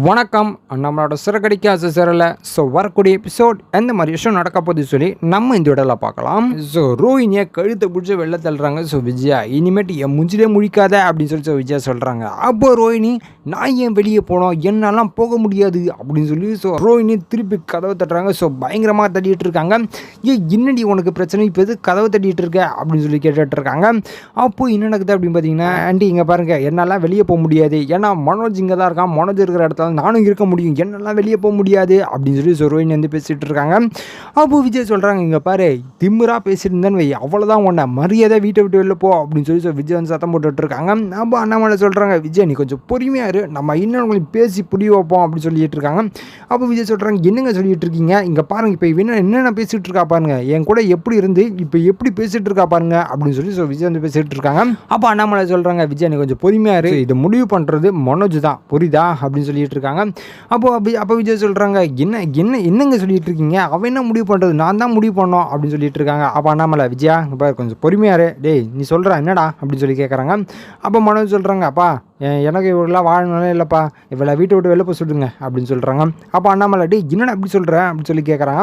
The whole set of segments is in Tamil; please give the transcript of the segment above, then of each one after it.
வணக்கம். நம்மளோட சிறகடிக்க சேரல. ஸோ வரக்கூடிய எபிசோட் எந்த மாதிரி விஷயம் நடக்க போகுது சொல்லி நம்ம இந்த இடத்துல பார்க்கலாம். ஸோ ரோஹினியை கழுத்தை பிடிச்சி வெளில தள்ளுறாங்க. ஸோ விஜயா இனிமேட்டு என் முஞ்சிலே முழிக்காத அப்படின்னு சொல்லி விஜயா சொல்கிறாங்க. அப்போ ரோஹினி நான் ஏன் வெளியே போனோம், என்னெல்லாம் போக முடியாது அப்படின்னு சொல்லி ஸோ ரோஹினி திருப்பி கதவை தட்டுறாங்க. ஸோ பயங்கரமாக தட்டிகிட்டு இருக்காங்க. என்னடி உனக்கு பிரச்சனை, இப்போ எது கதவை தட்டிகிட்டு இருக்க அப்படின்னு சொல்லி கேட்டுட்டு இருக்காங்க. அப்போது என்ன நடக்குது அப்படின்னு பார்த்தீங்கன்னா, ஆண்டி இங்கே பாருங்கள், என்னெல்லாம் வெளியே போக முடியாது, ஏன்னா மனோஜ் இங்கே தான் இருக்கான், மனோஜ் இருக்கிற இடத்துல நானும் இருக்க முடியும், என்னெல்லாம் வெளியே போக முடியாது அப்படின்னு சொல்லி ரோஹினி வந்து பேசிகிட்டு இருக்காங்க. அப்போது விஜய் சொல்கிறாங்க, இங்கே பாரு திமிராக பேசிட்டு இருந்தேன்னு வை, அவ்வளோதான் உன்னை மரியாதை வீட்டை விட்டு வெளில போ அப்படின்னு சொல்லி விஜய் வந்து சத்தம் போட்டுட்டு இருக்காங்க. அப்போ அண்ணாமலை சொல்கிறாங்க, விஜய் நீ கொஞ்சம் பொறுமையாக இரு, நம்ம இன்னும் கொஞ்சம் பேசி புரிய வைப்போம் அப்படின்னு சொல்லிட்டு இருக்காங்க. அப்போ விஜய் சொல்கிறாங்க, என்னங்க சொல்லிட்டு இருக்கீங்க, இங்கே பாருங்க இப்போ என்னென்ன பேசிகிட்டு இருக்கா பாருங்க, என் கூட எப்படி இருந்து இப்போ எப்படி பேசிகிட்டு இருக்கா பாருங்க அப்படின்னு சொல்லி விஜய் வந்து பேசிகிட்டு இருக்காங்க. அப்போ அண்ணாமலை சொல்கிறாங்க, விஜய் நீ கொஞ்சம் பொறுமையாக இரு, இதை முடிவு பண்ணுறது மனோஜ் தான், புரியுதா அப்படின்னு சொல்லிட்டு இருக்காங்க. அப்போ விஜய் சொல்கிறாங்க, என்னங்க சொல்லிட்டு இருக்கீங்க, அவன் என்ன முடிவு பண்ணுறது, நான் தான் முடிவு பண்ணோம் அப்படின்னு சொல்லிட்டு இருக்காங்க. அப்போ அண்ணாமலை, விஜயா இப்போ கொஞ்சம் பொறுமையாரு, டேய் நீ சொல்கிற என்னடா அப்படின்னு சொல்லி கேட்குறாங்க. அப்போ மனோஜ் சொல்கிறாங்க, அப்பா எனக்கு இவ்வளோ வாழணும் இல்லைப்பா, இவ்வளோ வீட்டை விட்டு வெளில போய் சொல்லுங்க அப்படின்னு சொல்கிறாங்க. அப்போ அண்ணாமலை, டே என்னடா அப்படி சொல்கிறேன் அப்படின்னு சொல்லி கேட்குறாங்க.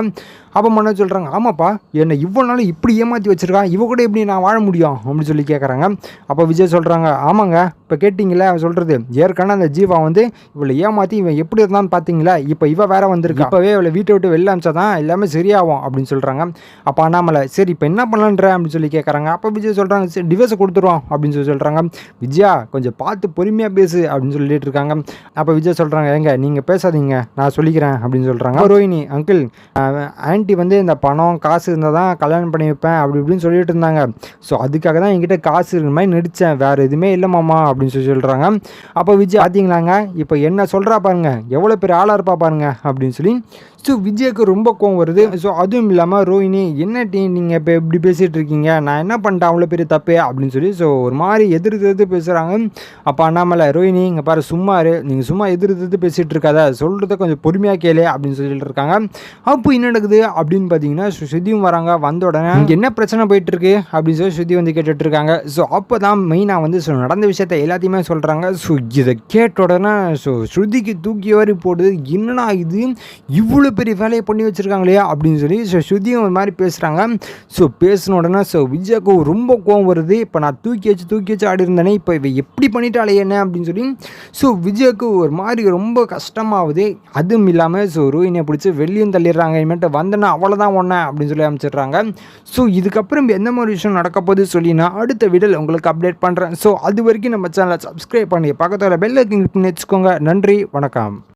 அப்போ மனோஜ் சொல்கிறாங்க, ஆமாப்பா என்னை இவ்வளோ நாள் இப்படி ஏமாற்றி வச்சுருக்கான், இவ கூட எப்படி நான் வாழ முடியும் அப்படின்னு சொல்லி கேட்குறாங்க. அப்போ விஜய் சொல்கிறாங்க, ஆமாங்க இப்போ கேட்டிங்களே அவன் சொல்கிறது, ஏற்கனவே அந்த ஜீவா வந்து இவளை ஏமாற்றி இவன் எப்படி இருந்தான்னு பார்த்தீங்களா, இப்போ இவ வேற வந்திருக்கா, இப்போவே இவளை வீட்டை விட்டு வெளில அமிச்சா தான் எல்லாமே சரியாகும் அப்படின்னு சொல்கிறாங்க. அப்போ அண்ணாமலை, சரி இப்போ என்ன பண்ணலான்ற அப்படின்னு சொல்லி கேட்குறாங்க. அப்போ விஜய் சொல்கிறாங்க, சரி டிவோர்ஸை கொடுத்துருவோம் அப்படின்னு சொல்லி சொல்கிறாங்க. விஜயா கொஞ்சம் பார்த்து பொறுமையாக பேசு அப்படின்னு சொல்லிட்டு இருக்காங்க. அப்போ விஜய் சொல்கிறாங்க, ஏங்க நீங்கள் பேசாதீங்க நான் சொல்லிக்கிறேன் அப்படின்னு சொல்கிறாங்க. ரோஹினி, அங்கிள் ஆன்ட்டி வந்து இந்த பணம் காசு இருந்தால் தான் கல்யாணம் பண்ணி வைப்பேன் அப்படி இப்படின்னு சொல்லிட்டு இருந்தாங்க, ஸோ அதுக்காக தான் என்கிட்ட காசு இருக்கிற மாதிரி நடித்தேன், வேறு எதுவுமே இல்லை மாமா அப்படின்னு சொல்லி சொல்கிறாங்க. அப்போ விஜய், பார்த்தீங்களாங்க இப்போ என்ன சொல்கிறா பாருங்க, எவ்வளோ பெரிய ஆளாக இருப்பா பாருங்க அப்படின்னு சொல்லி ஸோ விஜய்க்கு ரொம்ப கோவம் வருது. ஸோ அதுவும் இல்லாமல் ரோஹினி, என்ன நீங்கள் இப்போ எப்படி பேசிகிட்டு இருக்கீங்க, நான் என்ன பண்ணிட்டேன் அவ்வளோ பெரிய தப்பே அப்படின்னு சொல்லி ஸோ ஒரு மாதிரி எதிர்த்து பேசுகிறாங்க. அப்போ அண்ணாமலை, ரோஹினி இங்கே பாரு சும்மா நீங்கள் சும்மா எதிர்த்து பேசிகிட்டு இருக்காத, சொல்கிறத கொஞ்சம் பொறுமையாக கேளு அப்படின்னு சொல்லிட்டு இருக்காங்க. அப்போ என்ன நடக்குது அப்படின்னு பார்த்தீங்கன்னா, ஸ்ருதியும் வராங்க. வந்த உடனே இங்கே என்ன பிரச்சனை போயிட்டுருக்கு அப்படின்னு சொல்லி ஸ்ருதி வந்து கேட்டுட்டு இருக்காங்க. ஸோ அப்போ தான் மெயினாக வந்து ஸோ நடந்த விஷயத்த எல்லாத்தையுமே சொல்கிறாங்க. ஸோ இதை கேட்ட உடனே ஸோ ஸ்ருதிக்கு தூக்கி வாரி போடுது, என்னன்னா இது இவ்வளோ பெரிய வேலையை பண்ணி வச்சுருக்காங்களே அப்படின்னு சொல்லி ஸோ ஸ்ருதியும் ஒரு மாதிரி பேசுகிறாங்க. ஸோ பேசின உடனே ஸோ விஜய்க்கு ரொம்ப கோவம் வருது, இப்போ நான் தூக்கி வச்சு ஆடி இருந்தேனே, இப்போ இவ எப்படி பண்ணிட்டாலே என்ன அப்படின்னு சொல்லி ஸோ விஜய்க்கு ஒரு மாதிரி ரொம்ப கஷ்டமாகுது. அதுவும் இல்லாமல் ஸோ ரோஹினியை பிடிச்சி வெளியும் தள்ளிடுறாங்க. இனிமேட்டு வந்தேன்னா அவ்வளோதான் ஒன்று அப்படின்னு சொல்லி அமைச்சிடுறாங்க. ஸோ இதுக்கப்புறம் எந்த மாதிரி விஷயம் நடக்க போகுது சொல்லி நான் அடுத்த வீடியோவில் உங்களுக்கு அப்டேட் பண்ணுறேன். ஸோ அது வரைக்கும் நம்ம சேனலை சப்ஸ்கிரைப் பண்ணி பக்கத்தில் பெல் ஐக்கன் கிளிக் பண்ணி வச்சுக்கோங்க. நன்றி, வணக்கம்.